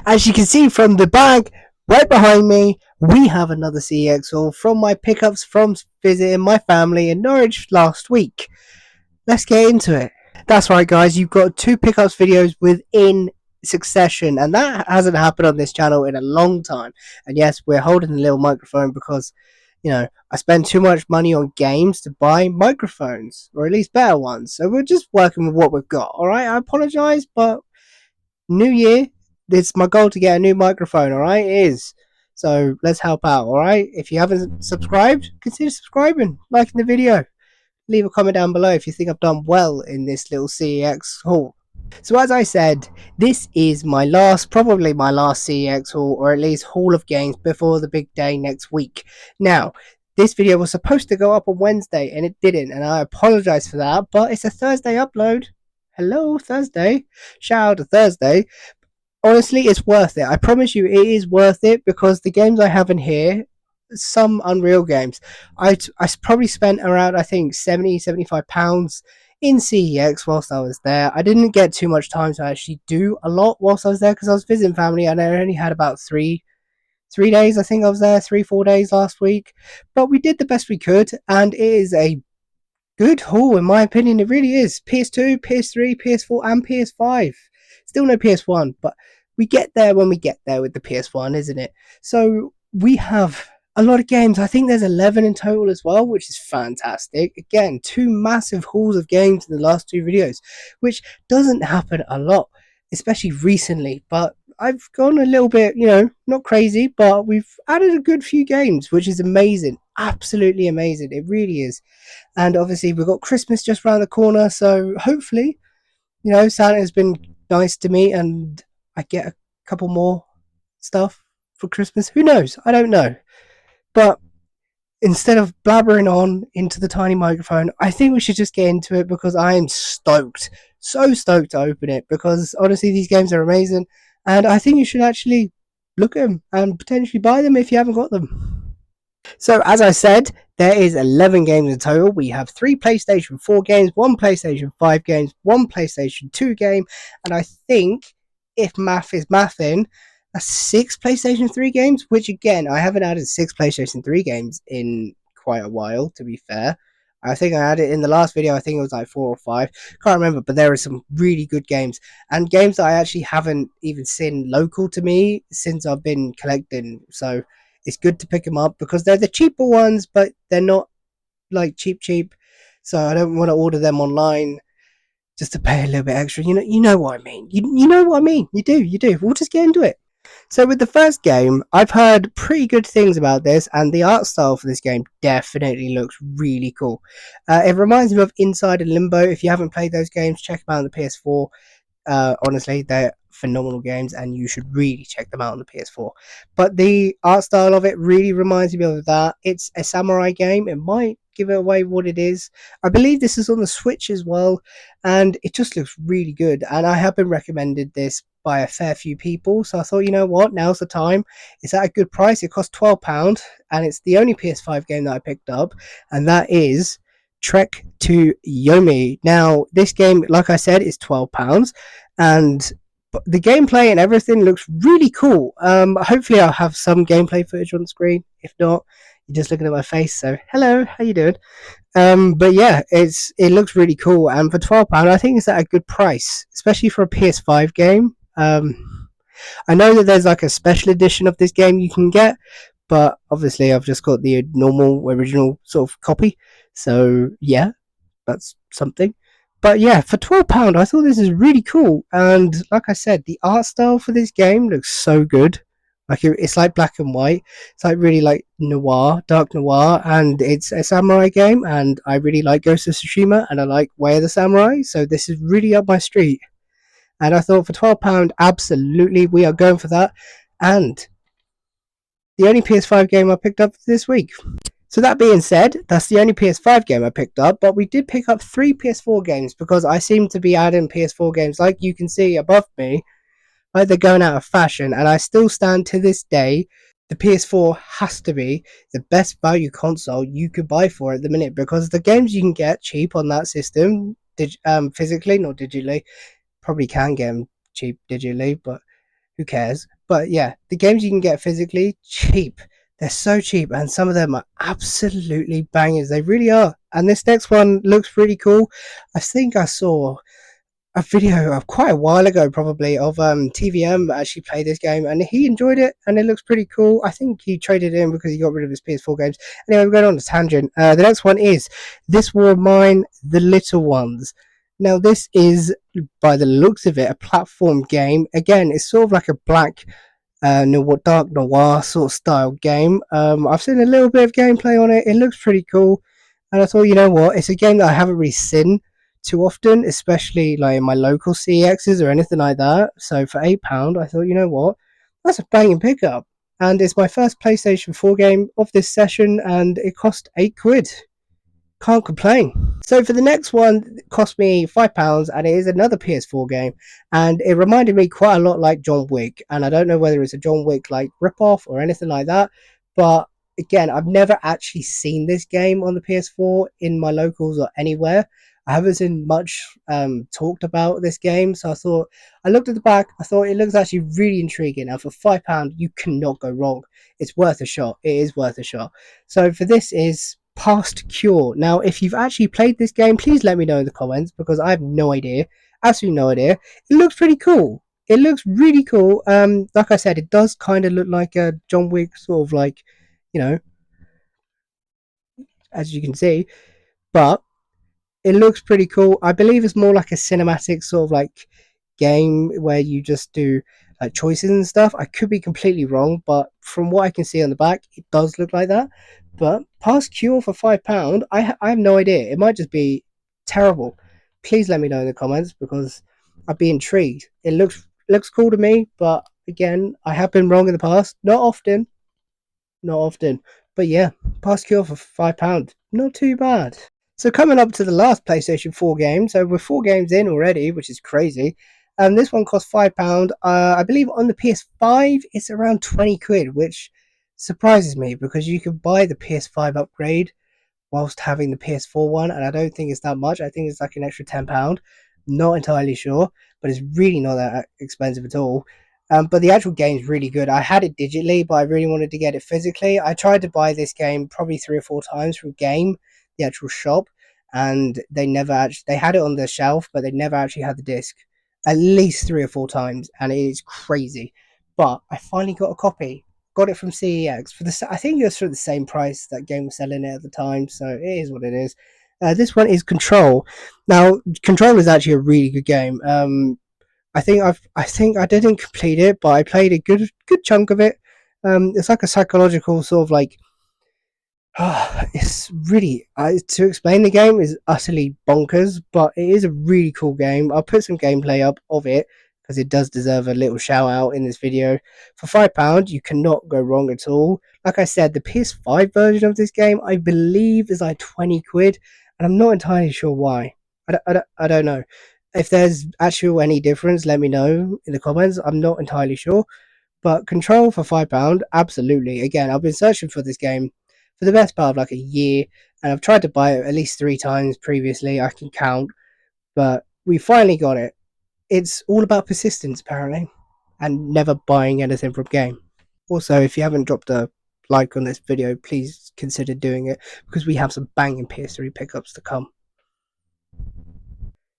As you can see from the bag right behind me, we have another CEX haul from my pickups from visiting my family in Norwich last week. Let's get into it. That's right, guys, you've got two pickups videos within succession, and that hasn't happened on this channel in a long time. And yes, we're holding the little microphone because, I spend too much money on games to buy microphones, or at least better ones. So we're just working with what we've got, alright? I apologise, but new year, it's my goal to get a new microphone, alright? It is. So let's help out, alright? If you haven't subscribed, consider subscribing, liking the video. Leave a comment down below if you think I've done well in this little CEX haul. So as I said, this is probably my last CEX haul, or at least haul of games before the big day next week. Now, this video was supposed to go up on Wednesday and it didn't, and I apologise for that, but it's a Thursday upload. Hello, Thursday. Shout out to Thursday. Honestly, it's worth it. I promise you it is worth it because the games I have in here, some unreal games. I probably spent around, I think, £75 in CEX whilst I was there. I didn't get too much time to actually do a lot whilst I was there because I was visiting family and I only had about three days. I think I was there 3-4 days last week, but we did the best we could, and it is a good haul in my opinion. It really is. PS2, PS3, PS4 and PS5. Still no PS1, but we get there when we get there with the PS1, isn't it? So we have a lot of games. I think there's 11 in total as well, which is fantastic. Again, two massive hauls of games in the last two videos, which doesn't happen a lot, especially recently. But I've gone a little bit, not crazy, but we've added a good few games, which is amazing. Absolutely amazing. It really is. And obviously we've got Christmas just around the corner, so hopefully, Santa's been nice to me and I get a couple more stuff for Christmas. Who knows? I don't know. But instead of blabbering on into the tiny microphone, I think we should just get into it because I am stoked. So stoked to open it because honestly, these games are amazing. And I think you should actually look at them and potentially buy them if you haven't got them. So as I said, there is 11 games in total. We have 3 PlayStation 4 games, 1 PlayStation 5 games, 1 PlayStation 2 game, and I think, if math is mathing, 6 PlayStation 3 games, which again, I haven't added 6 PlayStation 3 games in quite a while, to be fair. I think I had it in the last video. I think it was like 4 or 5. Can't remember, but there are some really good games. And games that I actually haven't even seen local to me since I've been collecting. So it's good to pick them up because they're the cheaper ones, but they're not like cheap. So I don't want to order them online just to pay a little bit extra. You know what I mean. You know what I mean. You do. We'll just get into it. So with the first game, I've heard pretty good things about this, and the art style for this game definitely looks really cool. It reminds me of Inside and Limbo. If you haven't played those games, check them out on the PS4. Honestly, they're phenomenal games, and you should really check them out on the PS4. But the art style of it really reminds me of that. It's a samurai game. It might give it away what it is. I believe this is on the Switch as well, and it just looks really good. And I have been recommended this by a fair few people, so I thought, you know what, now's the time. It's at a good price. It costs £12, and it's the only PS5 game that I picked up, and that is Trek to Yomi. Now, this game, like I said, is £12, and the gameplay and everything looks really cool. Hopefully I'll have some gameplay footage on the screen. If not, you're just looking at my face, so hello, how you doing? But yeah, it looks really cool, and for £12 I think it's at a good price, especially for a PS5 game. I know that there's like a special edition of this game you can get, but obviously I've just got the normal original sort of copy, so yeah, that's something. But yeah, for £12 I thought this is really cool, and like I said, the art style for this game looks so good. Like it's like black and white. It's like really like noir, dark noir, and it's a samurai game, and I really like Ghost of Tsushima, and I like Way of the Samurai, so this is really up my street. And I thought for £12, absolutely, we are going for that. And the only PS5 game I picked up this week. So that being said, that's the only PS5 game I picked up, but we did pick up 3 PS4 games because I seem to be adding PS4 games, like you can see above me, like they're going out of fashion, and I still stand to this day. The PS4 has to be the best value console you could buy for at the minute because the games you can get cheap on that system, physically, not digitally. Probably can get them cheap digitally, but who cares? But yeah, the games you can get physically, cheap. They're so cheap, and some of them are absolutely bangers. They really are. And this next one looks really cool. I think I saw a video of quite a while ago, probably, of TVM actually played this game, and he enjoyed it, and it looks pretty cool. I think he traded it in because he got rid of his PS4 games. Anyway, we're going on a tangent. The next one is This War of Mine, The Little Ones. Now, this is, by the looks of it, a platform game. Again, it's sort of like a black dark noir sort of style game. I've seen a little bit of gameplay on it. It looks pretty cool, and I thought, you know what, it's a game that I haven't really seen too often, especially like in my local CEXs or anything like that. So for £8, I thought, you know what, that's a banging pickup, and it's my first PlayStation 4 game of this session, and it cost £8. Can't complain. So for the next one, it cost me £5, and it is another PS4 game, and it reminded me quite a lot like John Wick. And I don't know whether it's a John Wick like ripoff or anything like that, but again, I've never actually seen this game on the PS4 in my locals or anywhere. I haven't seen much talked about this game, so I looked at the back. I thought it looks actually really intriguing, and for £5, you cannot go wrong. It's worth a shot. It is worth a shot. So for this is Past Cure. Now, if you've actually played this game, please let me know in the comments, because I have no idea, absolutely no idea. It looks pretty cool. It looks really cool. Like I said, it does kind of look like a John Wick sort of like, you know, as you can see, but it looks pretty cool. I believe it's more like a cinematic sort of like game where you just do like choices and stuff. I could be completely wrong, but from what I can see on the back, it does look like that. But Past Cure for £5, I have no idea. It might just be terrible. Please let me know in the comments, because I'd be intrigued. It looks cool to me, but again, I have been wrong in the past. Not often, not often. But yeah, Past Cure for £5, not too bad. So coming up to the last PlayStation 4 game, so we're 4 games in already, which is crazy. And this one costs £5. I believe on the PS5 it's around £20, which surprises me, because you can buy the PS5 upgrade whilst having the PS4 one, and I don't think it's that much. I think it's like an extra £10. Not entirely sure, but it's really not that expensive at all. But the actual game's really good. I had it digitally, but I really wanted to get it physically. I tried to buy this game probably 3 or 4 times from Game, the actual shop, and they had it on the shelf, but they never actually had the disc. At least 3 or 4 times, and it is crazy. But I finally got a copy. Got it from CEX for I think it was for the same price that game was selling it at the time. So it is what it is. This one is Control. Now, Control is actually a really good game. I think I didn't complete it, but I played a good chunk of it. It's like a psychological sort of like, it's really to explain the game is utterly bonkers, but it is a really cool game. I'll put some gameplay up of it, because it does deserve a little shout out in this video. For £5, you cannot go wrong at all. Like I said, the PS5 version of this game, I believe, is like £20, and I'm not entirely sure why. I don't know. If there's actual any difference, let me know in the comments. I'm not entirely sure. But Control for £5, absolutely. Again, I've been searching for this game for the best part of like a year, and I've tried to buy it at least 3 times previously. I can count, but we finally got it. It's all about persistence, apparently, and never buying anything from Game. Also, if you haven't dropped a like on this video, please consider doing it, because we have some banging PS3 pickups to come.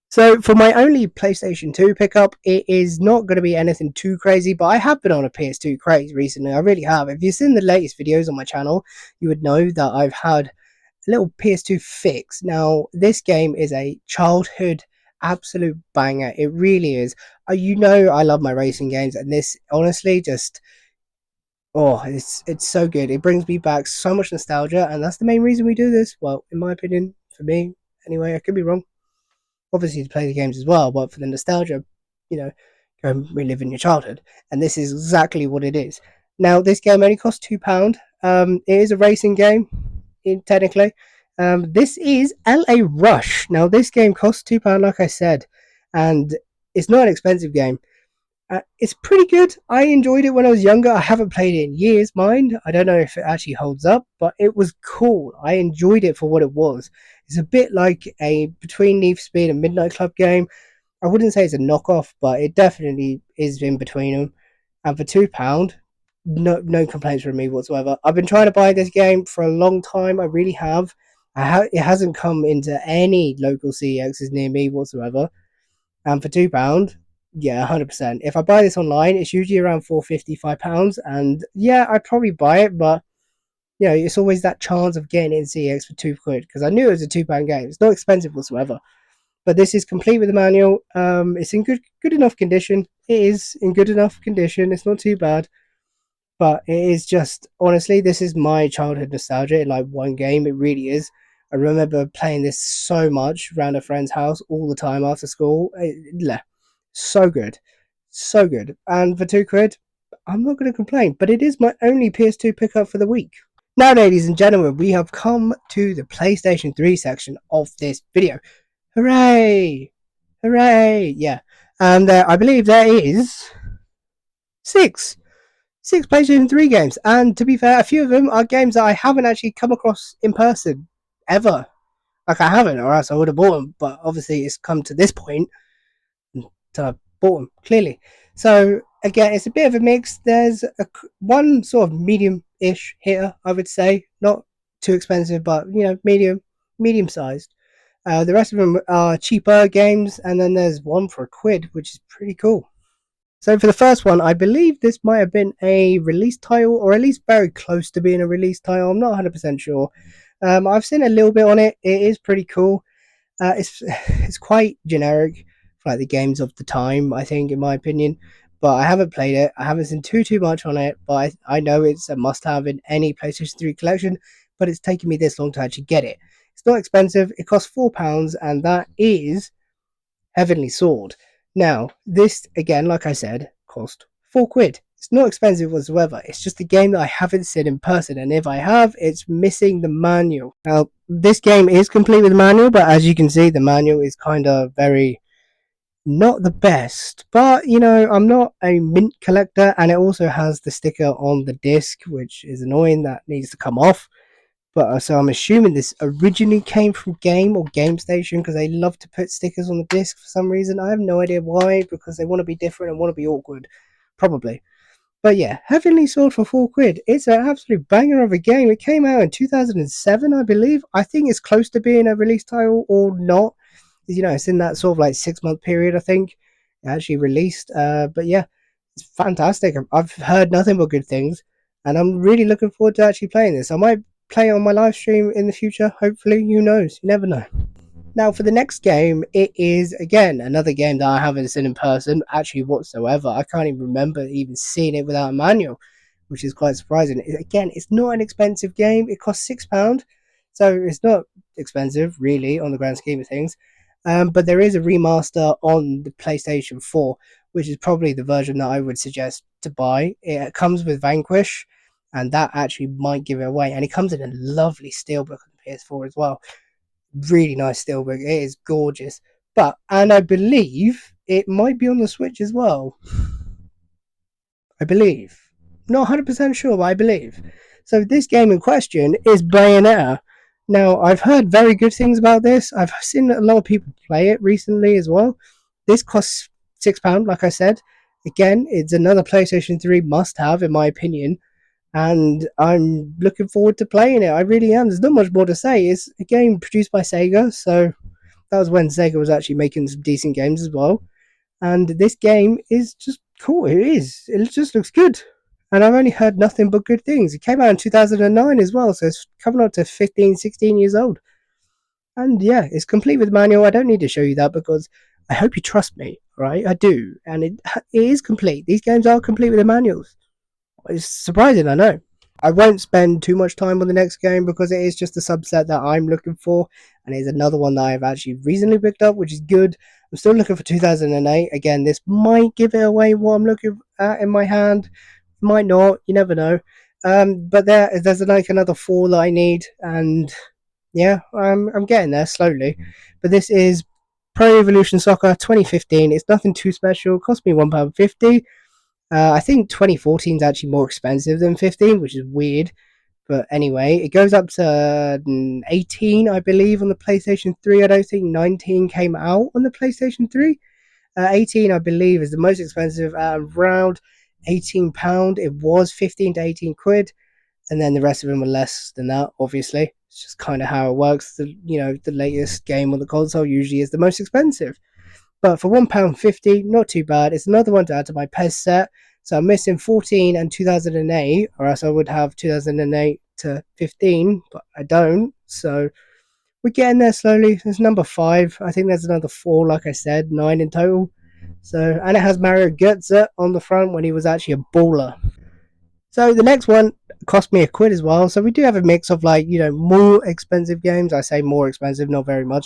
So for my only PlayStation 2 pickup, it is not going to be anything too crazy, but I have been on a PS2 craze recently. I really have. If you've seen the latest videos on my channel, you would know that I've had a little PS2 fix. Now, this game is a childhood absolute banger. It really is. You know I love my racing games, and this honestly just, oh, it's so good. It brings me back so much nostalgia, and that's the main reason we do this. Well, in my opinion, for me, anyway, I could be wrong. Obviously to play the games as well, but for the nostalgia, you know, go and relive in your childhood. And this is exactly what it is. Now, this game only costs £2. It is a racing game, technically. This is LA Rush. Now, this game costs £2, like I said, and it's not an expensive game. It's pretty good. I enjoyed it when I was younger. I haven't played it in years, mind. I don't know if it actually holds up, but it was cool. I enjoyed it for what it was. It's a bit like a between Need for Speed and Midnight Club game. I wouldn't say it's a knockoff, but it definitely is in between them. and for £2, no complaints from me whatsoever. I've been trying to buy this game for a long time. I really have. It hasn't come into any local CEXs near me whatsoever. And for £2, yeah, 100%. If I buy this online, it's usually around £4.50, £5, and yeah, I'd probably buy it, but it's always that chance of getting it in CEX for £2 because I knew it was a £2 game. It's not expensive whatsoever. But this is complete with the manual. It's in good enough condition. It is in good enough condition. It's not too bad. But it is just, honestly, this is my childhood nostalgia in like one game. It really is. I remember playing this so much around a friend's house all the time after school. So good. So good. And for £2, I'm not going to complain. But it is my only PS2 pickup for the week. Now, ladies and gentlemen, we have come to the PlayStation 3 section of this video. Hooray! Hooray! Yeah. And I believe there is six PlayStation 3 games. And to be fair, a few of them are games that I haven't actually come across in person ever. Like, I haven't, or else I would have bought them. But obviously, it's come to this point until I've bought them, clearly. So, again, it's a bit of a mix. There's one sort of medium-ish hitter, I would say. Not too expensive, but, medium-sized. The rest of them are cheaper games, and then there's one for £1, which is pretty cool. So for the first one, I believe this might have been a release title, or at least very close to being a release title. I'm not 100% sure. I've seen a little bit on it. It is pretty cool. It's quite generic for like the games of the time, I think, in my opinion. But I haven't played it. I haven't seen too much on it. But I know it's a must-have in any PlayStation 3 collection. But it's taken me this long to actually get it. It's not expensive. It costs £4, and that is Heavenly Sword. Now, this, again, like I said, cost £4. It's not expensive whatsoever. It's just a game that I haven't seen in person, and if I have, it's missing the manual. Now, this game is complete with the manual, but as you can see, the manual is kind of very not the best. But, I'm not a mint collector, and it also has the sticker on the disc, which is annoying. That needs to come off. But so I'm assuming this originally came from Game or Game Station because they love to put stickers on the disc for some reason. I have no idea why, because they want to be different and want to be awkward, probably. But yeah, Heavenly Sword for £4. It's an absolute banger of a game. It came out in 2007, I believe. I think it's close to being a release title or not. It's in that sort of like 6-month period, I think, it actually released. But yeah, it's fantastic. I've heard nothing but good things, and I'm really looking forward to actually playing this. I might play on my live stream in the future, hopefully. Who knows? You never know. Now, for the next game, it is, again, another game that I haven't seen in person, actually, whatsoever. I can't even remember even seeing it without a manual, which is quite surprising. Again, it's not an expensive game. It costs £6, so it's not expensive, really, on the grand scheme of things. But there is a remaster on the PlayStation 4, which is probably the version that I would suggest to buy. It comes with Vanquish, and that actually might give it away. And it comes in a lovely steelbook on the PS4 as well. Really nice steelbook. It is gorgeous. And I believe it might be on the Switch as well. I believe. Not 100% sure, but I believe. So this game in question is Bayonetta. Now, I've heard very good things about this. I've seen a lot of people play it recently as well. This costs £6, like I said. Again, it's another PlayStation 3 must-have, in my opinion. And I'm looking forward to playing it. I really am. There's not much more to say. It's a game produced by Sega, so that was when Sega was actually making some decent games as well. And this game is just cool. It is. It just looks good. And I've only heard nothing but good things. It came out in 2009 as well, so it's coming up to 15, 16 years old. And yeah, it's complete with manual. I don't need to show you that because I hope you trust me, right? I do. And it is complete. These games are complete with the manuals. It's surprising, I know. I won't spend too much time on the next game because it is just a subset that I'm looking for, and it's another one that I've actually recently picked up, which is good. I'm still looking for 2008. Again, this might give it away what I'm looking at in my hand. Might not. You never know. But there's like another 4 that I need, and yeah, I'm getting there slowly. But this is Pro Evolution Soccer 2015. It's nothing too special. It cost me £1.50. I think 2014 is actually more expensive than 15, which is weird. But anyway, it goes up to 18, I believe, on the PlayStation 3. I don't think 19 came out on the PlayStation 3. 18, I believe, is the most expensive at around £18. It was 15 to 18 quid, and then the rest of them were less than that. Obviously, it's just kind of how it works. The latest game on the console usually is the most expensive. But for £1.50, not too bad. It's another one to add to my PES set. So I'm missing 14 and 2008, or else I would have 2008 to 15, but I don't. So we're getting there slowly. There's number 5. I think there's another 4, like I said, 9 in total. So, and it has Mario Götze on the front when he was actually a baller. So the next one cost me a quid as well. So we do have a mix of more expensive games. I say more expensive, not very much,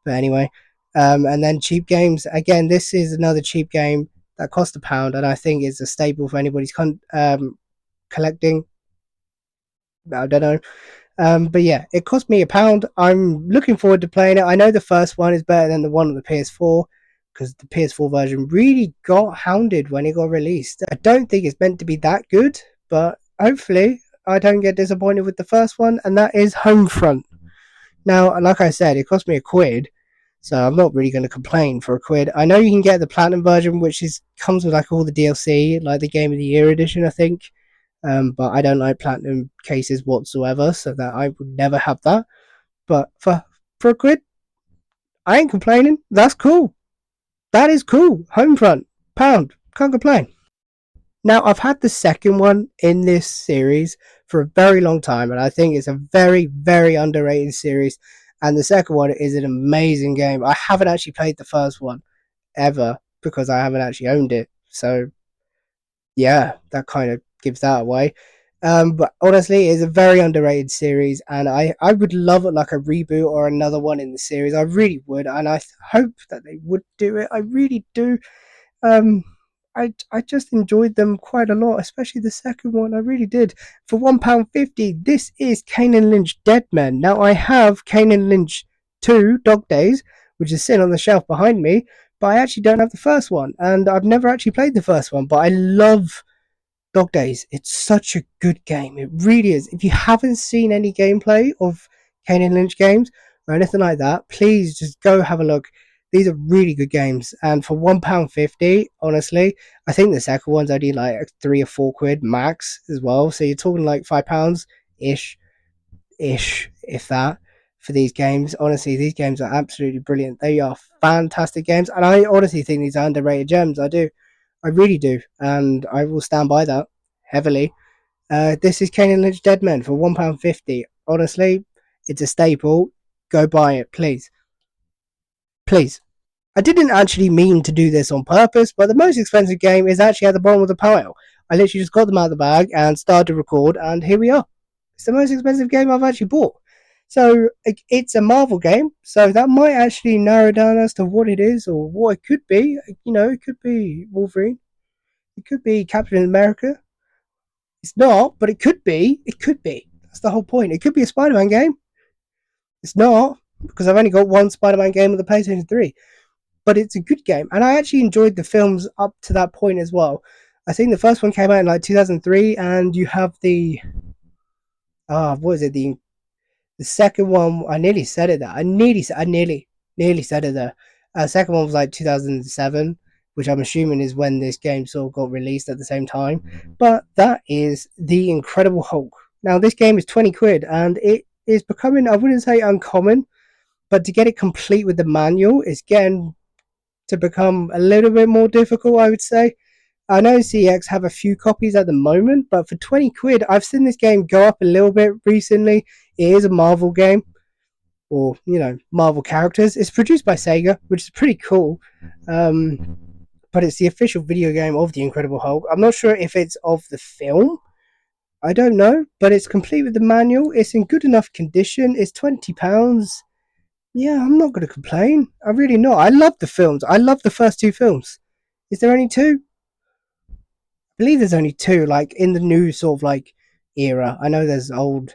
but anyway. And then cheap games. Again, this is another cheap game that cost £1, and I think is a staple for anybody's collecting. I don't know. But yeah, it cost me £1. I'm looking forward to playing it. I know the first one is better than the one on the PS4 because the PS4 version really got hounded when it got released. I don't think it's meant to be that good, but hopefully I don't get disappointed with the first one, and that is Homefront. Now, like I said, it cost me a quid, so I'm not really going to complain for a quid. I know you can get the platinum version, which comes with like all the DLC, like the Game of the Year edition, I think. But I don't like platinum cases whatsoever, so that I would never have that. But for a quid, I ain't complaining. That's cool. That is cool. Homefront, £1, can't complain. Now, I've had the second one in this series for a very long time, and I think it's a very, very underrated series. And the second one is an amazing game. I haven't actually played the first one ever because I haven't actually owned it. So, yeah, that kind of gives that away. But honestly, it's a very underrated series, and I would love it like a reboot or another one in the series. I really would, and I hope that they would do it. I really do. Um, I just enjoyed them quite a lot, especially the second one. I really did. For £1.50, this is Kane and Lynch Dead Men. Now I have Kane and Lynch 2 Dog Days, which is sitting on the shelf behind me, but I actually don't have the first one, and I've never actually played the first one. But I love Dog Days. It's such a good game. It really is. If you haven't seen any gameplay of Kane and Lynch games or anything like that, please just go have a look. These are really good games, and for £1.50, honestly, I think the second one's only like 3 or 4 quid max as well. So you're talking like £5 ish, if that, for these games. Honestly, these games are absolutely brilliant. They are fantastic games, and I honestly think these are underrated gems. I really do, and I will stand by that heavily. This is Kane and Lynch Dead Men for £1.50. Honestly, it's a staple. Go buy it, please. Please. I didn't actually mean to do this on purpose, but the most expensive game is actually at the bottom of the pile. I literally just got them out of the bag and started to record, and here we are. It's the most expensive game I've actually bought. So it's a Marvel game, so that might actually narrow down as to what it is or what it could be. It could be Wolverine. It could be Captain America. It's not, but it could be. It could be. That's the whole point. It could be a Spider-Man game. It's not, because I've only got one Spider-Man game on the PlayStation 3. But it's a good game, and I actually enjoyed the films up to that point as well. I think the first one came out in like 2003, and you have the what is it, the second one. I nearly said it there. I nearly said it there. Second one was like 2007, which I'm assuming is when this game sort of got released at the same time. But that is the Incredible Hulk. Now this game is 20 quid, and it is becoming, I wouldn't say uncommon, but to get it complete with the manual is getting to become a little bit more difficult, I would say. I know CEX have a few copies at the moment, but for 20 quid, I've seen this game go up a little bit recently. It is a Marvel game, or, Marvel characters. It's produced by Sega, which is pretty cool. But it's the official video game of The Incredible Hulk. I'm not sure if it's of the film. I don't know, but it's complete with the manual. It's in good enough condition. It's £20. Yeah, I'm not going to complain. I really not. I love the films. I love the first 2 films. Is there only 2? I believe there's only 2, like in the new sort of like era. I know there's old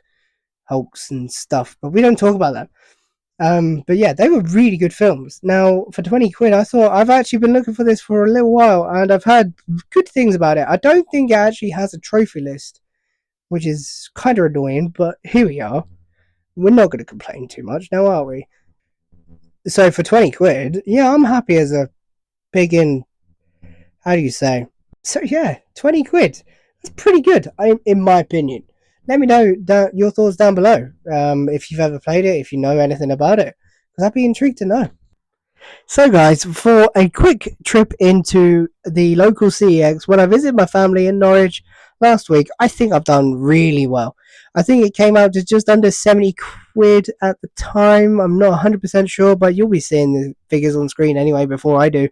Hulks and stuff, but we don't talk about that. But yeah, they were really good films. Now, for 20 quid, I thought I've actually been looking for this for a little while, and I've had good things about it. I don't think it actually has a trophy list, which is kind of annoying, but here we are. We're not going to complain too much now, are we? So for 20 quid, yeah, I'm happy as a pig in, how do you say? So yeah, 20 quid. That's pretty good, in my opinion. Let me know your thoughts down below. If you've ever played it, if you know anything about it, because I'd be intrigued to know. So, guys, for a quick trip into the local CEX, when I visited my family in Norwich last week, I think I've done really well. I think it came out to just under 70 quid at the time. I'm not 100% sure, but you'll be seeing the figures on screen anyway before I do.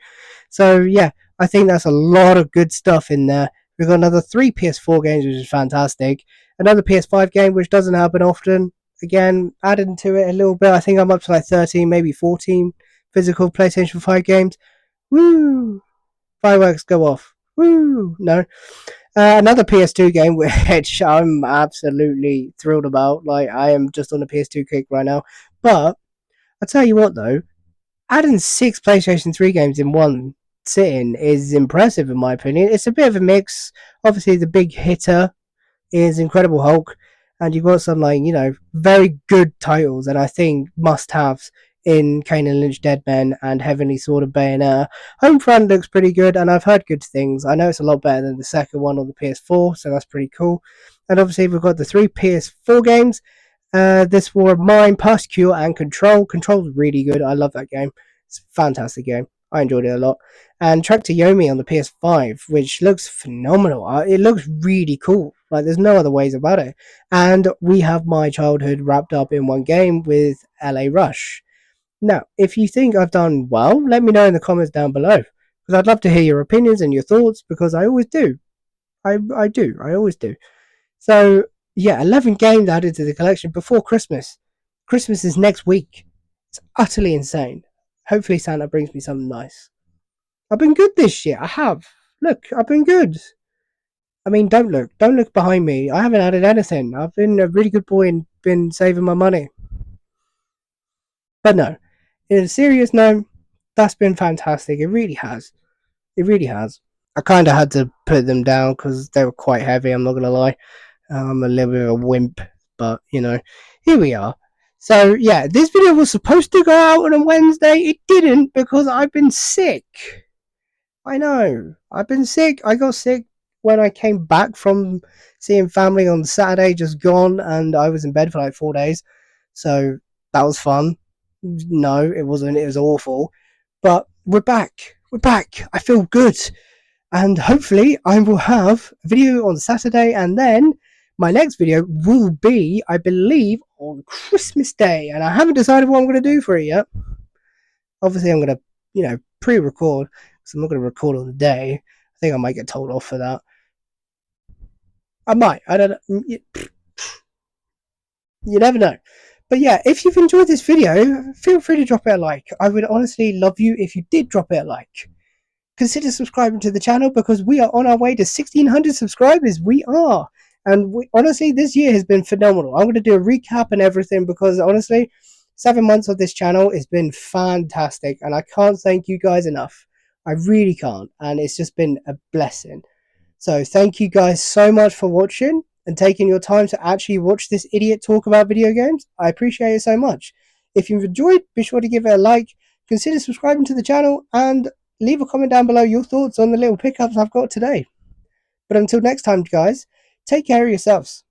So, yeah, I think that's a lot of good stuff in there. We've got another 3 PS4 games, which is fantastic. Another PS5 game, which doesn't happen often. Again, adding to it a little bit. I think I'm up to like 13, maybe 14 physical PlayStation 5 games. Woo! Fireworks go off. Woo! No. Another PS2 game, which I'm absolutely thrilled about. Like, I am just on a PS2 kick right now. But, I'll tell you what though, adding 6 PlayStation 3 games in one sitting is impressive in my opinion. It's a bit of a mix. Obviously, the big hitter is Incredible Hulk, and you've got some like very good titles, and I think must-haves in Kane and Lynch Dead Men and Heavenly Sword of Bayonetta. Homefront looks pretty good, and I've heard good things. I know it's a lot better than the second one on the PS4, so that's pretty cool. And obviously, we've got the 3 PS4 games. This were Mine, Persecute, and Control. Control's really good. I love that game. It's a fantastic game. I enjoyed it a lot. And Track to Yomi on the PS5, which looks phenomenal. It looks really cool. Like, there's no other ways about it. And we have my childhood wrapped up in one game with LA Rush. Now, if you think I've done well, let me know in the comments down below. Because I'd love to hear your opinions and your thoughts, because I always do. I do. I always do. So, yeah, 11 games added to the collection before Christmas. Christmas is next week. It's utterly insane. Hopefully Santa brings me something nice. I've been good this year. I have. Look, I've been good. I mean, don't look. Don't look behind me. I haven't added anything. I've been a really good boy and been saving my money. But no, in a serious note, that's been fantastic. It really has. It really has. I kind of had to put them down because they were quite heavy. I'm not going to lie. I'm a little bit of a wimp. But, here we are. So, yeah, this video was supposed to go out on a Wednesday. It didn't because I've been sick. I know. I've been sick. I got sick when I came back from seeing family on Saturday, just gone, and I was in bed for like 4 days. So that was fun. No, it wasn't. It was awful. But we're back. We're back. I feel good. And hopefully I will have a video on Saturday, and then my next video will be, I believe, on Christmas Day. And I haven't decided what I'm going to do for it yet. Obviously, I'm going to, pre-record, because I'm not going to record on the day. I think I might get told off for that. I might. I don't know. You never know. But yeah, if you've enjoyed this video, feel free to drop it a like. I would honestly love you if you did drop it a like. Consider subscribing to the channel because we are on our way to 1,600 subscribers. We are. And honestly, this year has been phenomenal. I'm going to do a recap and everything because honestly, 7 months of this channel has been fantastic. And I can't thank you guys enough. I really can't. And it's just been a blessing. So thank you guys so much for watching and taking your time to actually watch this idiot talk about video games. I appreciate it so much. If you've enjoyed, be sure to give it a like. Consider subscribing to the channel and leave a comment down below your thoughts on the little pickups I've got today. But until next time, guys, take care of yourselves.